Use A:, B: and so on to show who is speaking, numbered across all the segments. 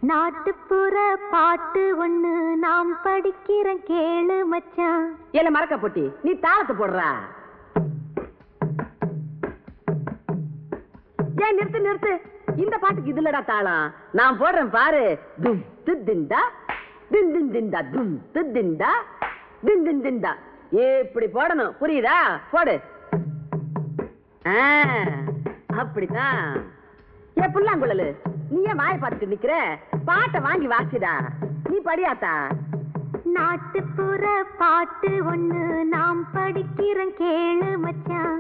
A: நாட்டுப்புற பாட்டு ஒண்ணு நாம் படிக்கிற கேளு மச்சான்.
B: ஏல மறக்க போட்டி நீ தாளத்தை போடுறா. ஏன் நிறுத்து நிறுத்து, இந்த பாட்டுக்கு இதுலடா தாளம். நான் போடுறேன் பாரு. தும் திண்டா தின் தின் திண்டா தும் திண்டா தின் தின் திண்டா. இப்படி போடணும், புரியுதா? போடு. அப்படித்தான். ஏ புல்லாங்குழலு, நீ ஏன் வாயை பார்த்துட்டு நிக்கிற? பாட்டை வாங்கி வாசிடா. நீ படியாத்தா.
A: நாட்டுப்புற பாட்டு ஒண்ணு நாம் படிக்கிற கேளு மச்சான்.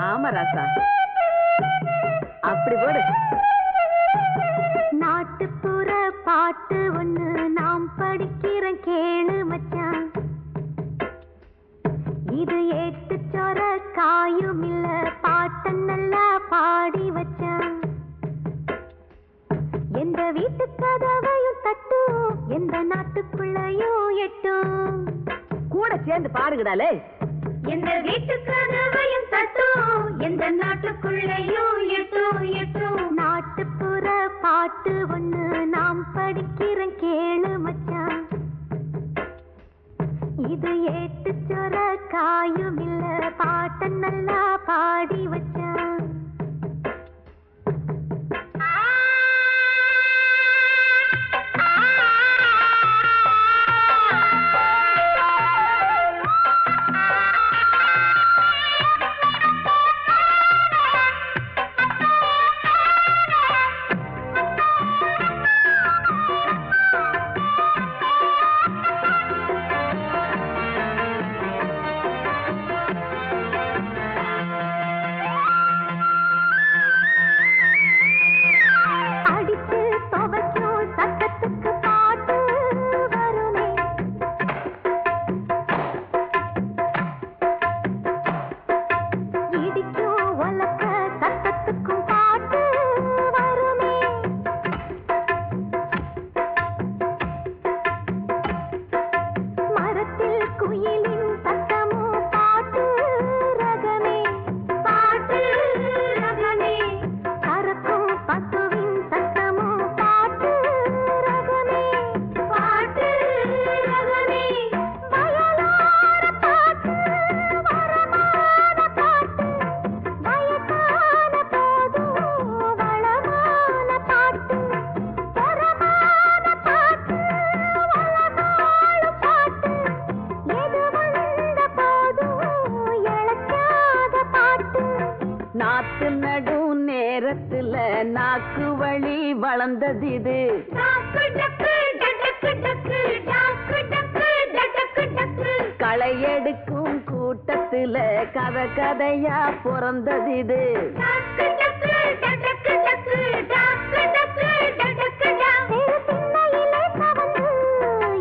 B: ஆமா ராசா, அப்படி போடு.
A: நாட்டுப்புற பாட்டு ஒண்ணு நாம் படிக்கிற கேளு மச்சான். இது ஏத்து சொர காயும் இல்ல, பாட்ட நல்லா பாடி வச்சான். எந்த வீட்டு கதவையும் தட்டும், எந்த நாட்டுக்குள்ளையும் எட்டும்.
B: கூட சேர்ந்து பாடுகிறாளே.
A: எந்த வீட்டு கதவையும் தட்டும், எந்த நாட்டுக்குள்ளையும் எட்டும் எட்டும். நாட்டுப்புற பாட்டு ஒண்ணு நாம் படிக்கிற கேளு மச்சான். இது ஏட்டு சொர காயும் இல்ல, பாட்ட நல்லா பாடி வச்சான்.
B: நாக்கு வழி வளர்ந்தது இது. களை எடுக்கும் கூட்டத்துல கதை கதையா பிறந்தது இது.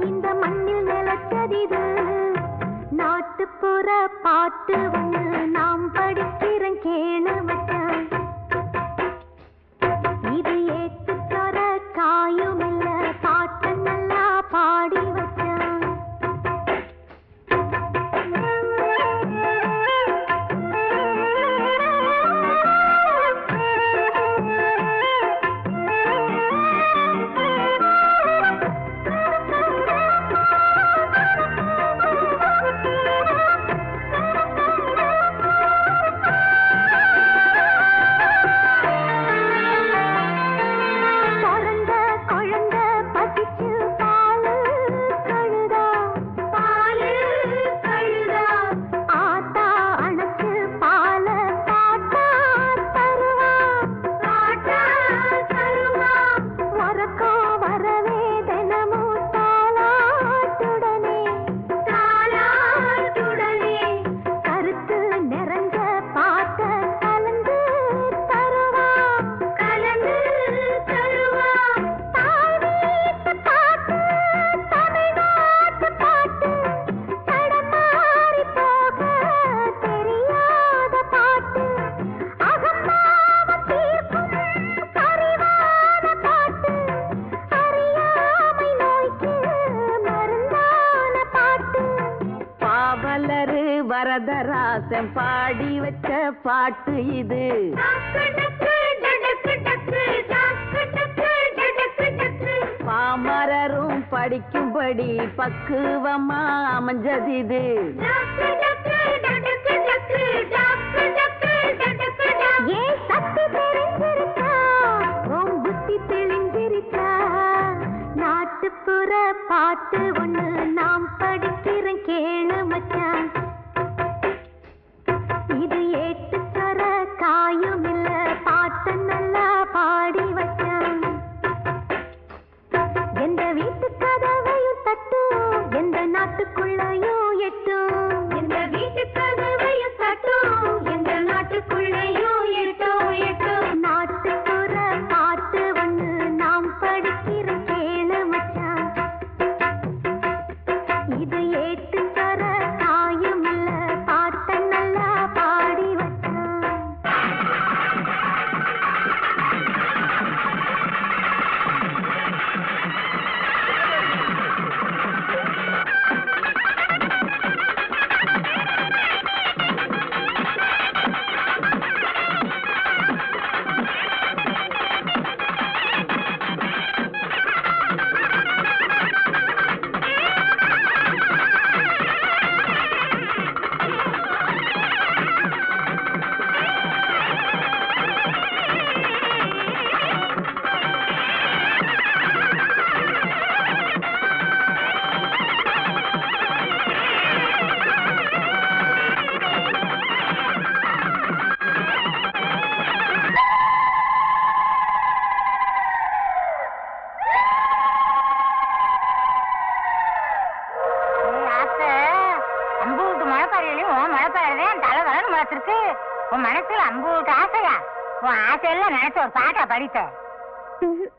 A: இந்த மண்ணில் நிலச்சதிது. நாட்டுப்புற பாட்டு ஒண்ணு நாம் படிக்கிற கேளு மச்சான். இது ஏத்து சொர காயும் இல்ல, பாட்ட நல்லா பாடி வச்சான்.
B: தாசன் பாடி வச்ச பாட்டு இது. பாமரரும் படிக்கும்படி பக்குவமா அமைஞ்சது இது.
A: ஏன் சக்தி தெரிஞ்சிருக்கா, உன் புத்தி தெளிஞ்சிருக்கா, நாட்டுப்புற பாட்டு ஒண்ணு நாம் படிக்கிறேன் கேளு மச்சான். இது ஏட்டுச்சர காயும் இல்ல, பாட்டு நல்லா பாடி வச்சான். எந்த வீட்டு கதவையும் தட்டும், எந்த நாட்டுக்குள்ளையும் எட்டும். எந்த வீட்டு கதவையும் தட்டும், எந்த நாட்டுக்குள்ளையும் எட்டும் எட்டும். நாட்டுப்புற பாட்டு ஒண்ணு நாம் படிக்கிற கேளு மச்சான். இது ஏட்டுச்சர காயும் இல்ல, பாட்டை நல்லா பாடி வச்சான்.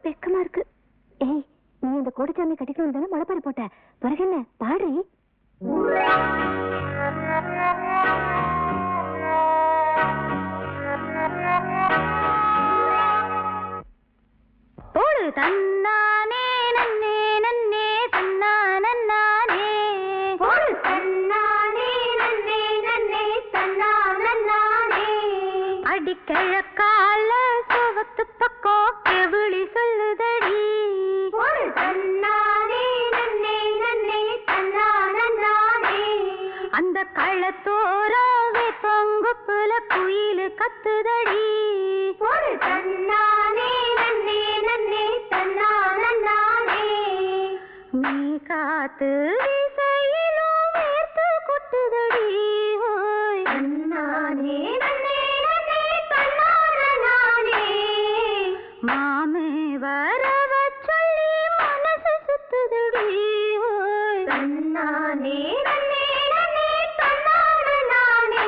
A: வெக்கமா இருக்கு. ஏய், நீ இந்த கோடிச்சாமி கட்டிக்கணும் தானே முளைப்பாரி போட்ட, பிறகு என்ன பாடு. போடு தன்னானே நன்னே நன்னே தன்னா நன்னானே. போடு தன்னானே நன்னே நன்னே தன்னா நன்னானே. அடிக்கிழக்கால சுவத்து பக்கம் கெவிழி சொல்லுதடி. போடு தன்னானே நன்னே நன்னே தன்னா நன்னானே. அந்த களத்தோராவே பங்குப்புல குயிலு கத்துதடி. போடு தன்னானே நன்னே நன்னே தன்னா நன்னானே. நீ காத்து வீசையிலும் வேர்த்து கொட்டுதடி. ஓய் தன்னானே நன்னே நன்னே தன்னா நன்னானே. மாமே வரவ சொல்லி மனசு சுத்துதடி. ஓய் தன்னானே நன்னே நன்னே தன்னா நன்னானே.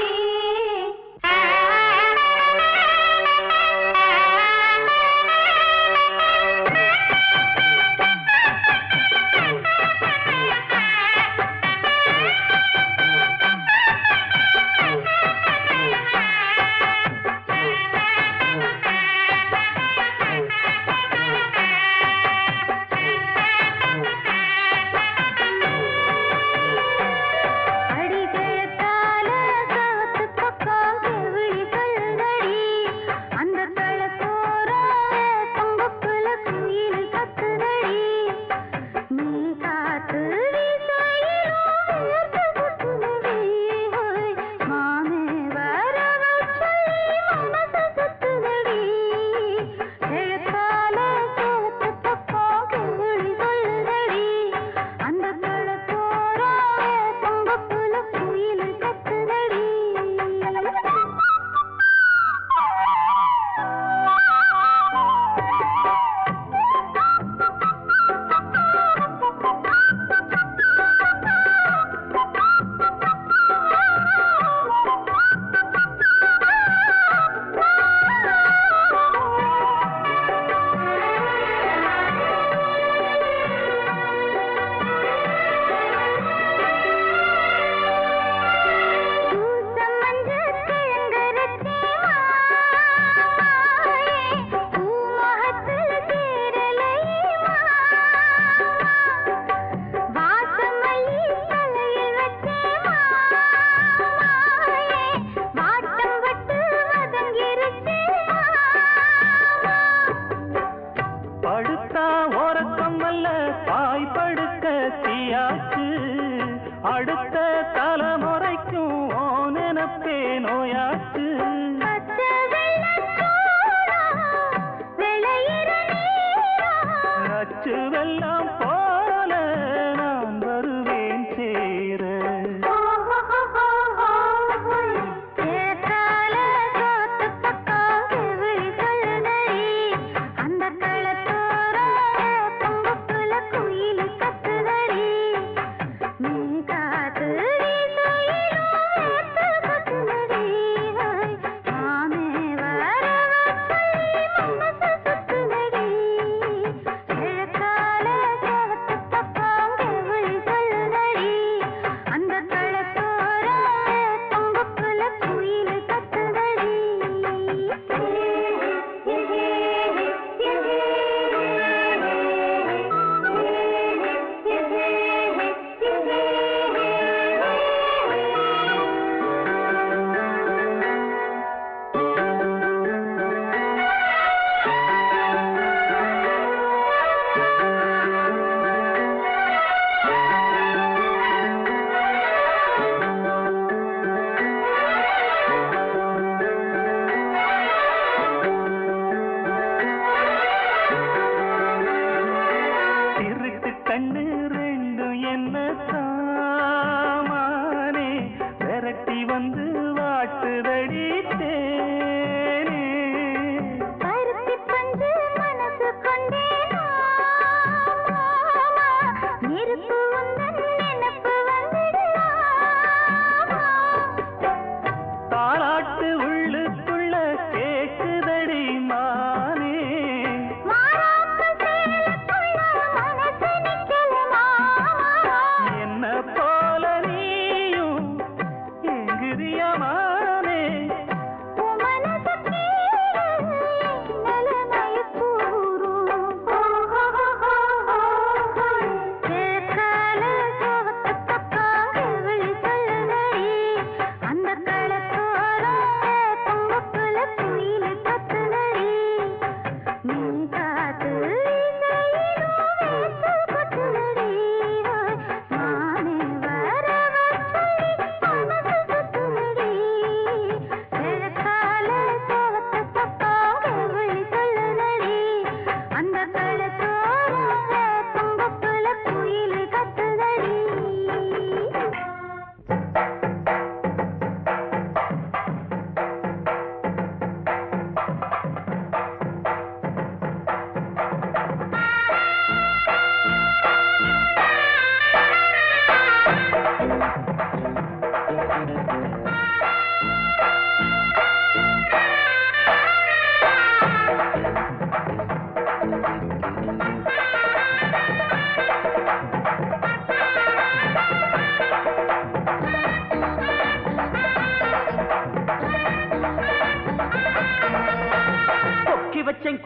C: வச்சேன்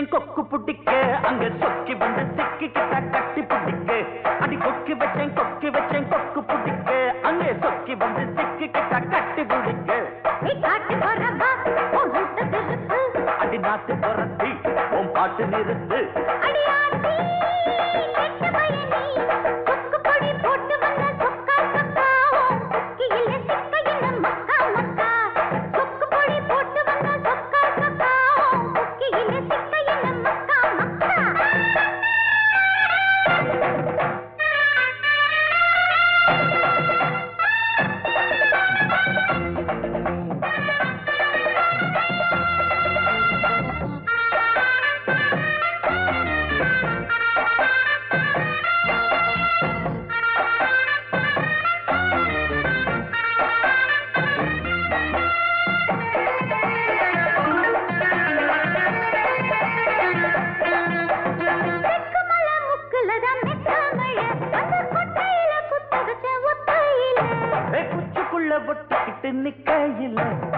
C: கொக்கு புடிக்க அங்க சொக்கி வந்து சிக்கிக்கிட்ட கட்டி புடிக்க அடி கொக்கி வச்சேன் கொக்கு புடிக்க அங்க சொக்கி வந்து சிக்கிக்கிட்ட கட்டி புடிக்க அடி நாட்டு பொறத்தி உன் பாட்டு நிறுத்து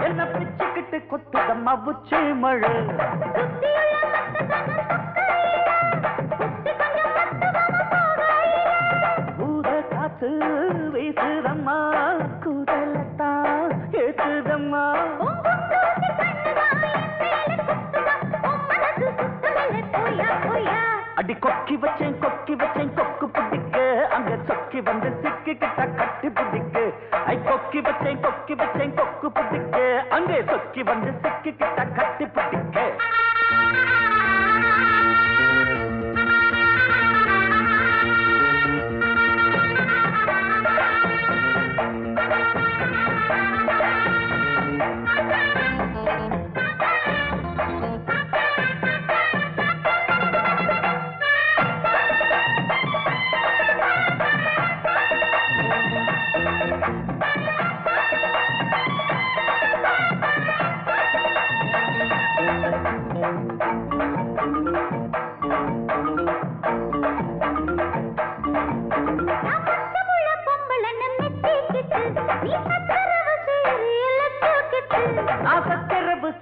C: என்ன பிச்சுக்கிட்டு கொட்டுதம்மா உச்சி மழை பூத காத்து வீசுதம்மா கூதலத்தான் ஏத்துதம்மா அடி கொக்கி வச்சேன் கொக்கு பிடிக்க அங்க சொக்கி வந்து சிக்கிக்கிட்ட கட்டி பிடிக்க ஐ கொக்கி வச்சேன் கொக்கு பிடிக்க அங்கே சொக்கி வந்து சிக்கிக்கிட்ட கட்டி பிடிக்க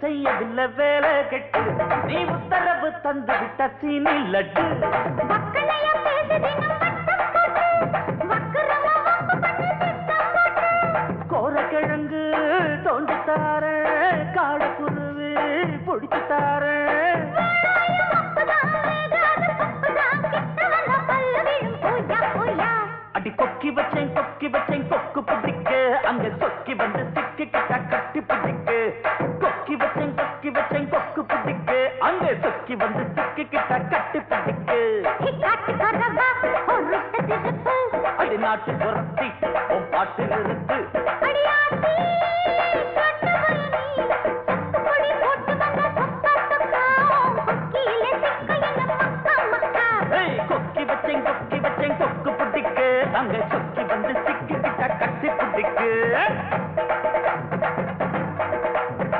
C: செய்யவில்லை வேலை கெட்டு நீ உத்தரவு தந்து விட்ட சீனி லட்டு கோரக்கிழங்கு தோண்டித்தார காடக்குருவி பிடிச்சுத்தார அடி கொக்கி வச்சேன் கொக்கு பிடிக்க அங்க சொக்கி வந்து சிக்கிக்கிட்ட கட்டி பிடிக்க கொக்கி வச்சேன் கொக்கு பிடிக்க அங்க சொக்கி வந்து சிக்கிக்கிட்ட கட்டி பிடிக்க அடி நாட்டு பொறத்தி உன் பாட்டு நிறுத்து கொக்கி வச்சேன் கொக்கு பிடிக்க அங்க சொக்கி வந்து சிக்கிக்கிட்ட கட்டி பிடிக்க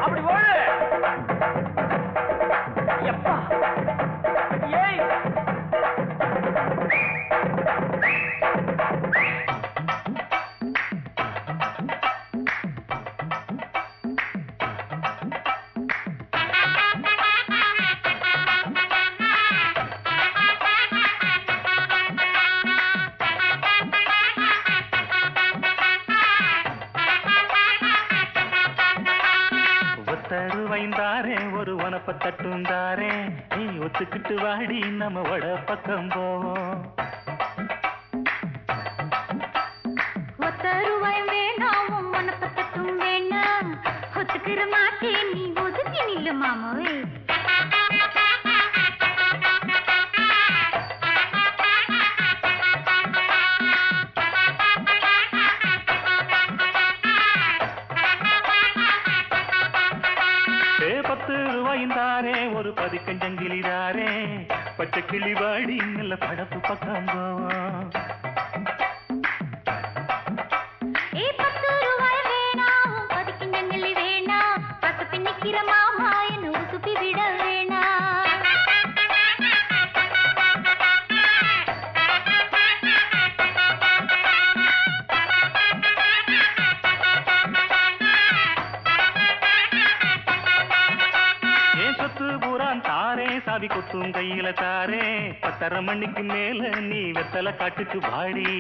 C: அப்படி ஓடு எப்பா ஏய் தருவைந்தாரே ஒரு வனப்ப தட்டுந்தாரே நீ ஒத்துக்கிட்டு வாடி நம்ம வட பக்கம் போவோம்
A: ஒத்தருவாய் வேணாம் வனப்ப தட்டும் வேணாம் ஒத்துக்கிற மாட்டேன் நீ ஒதுக்கி நில்லு மாமாவே
C: ரூபாய்ந்தாரே ஒரு பதிக்கஞ்சங்கிலிதாரே பச்சை கிளி வாடி நல்ல படப்பு பக்கம் போவோம்
D: கொத்து பூரான் தாரே சாவி கொத்தும் கையில தாரே 10:30 மணிக்கு மேல நீ வெத்தலை காட்டுக்கு வாடி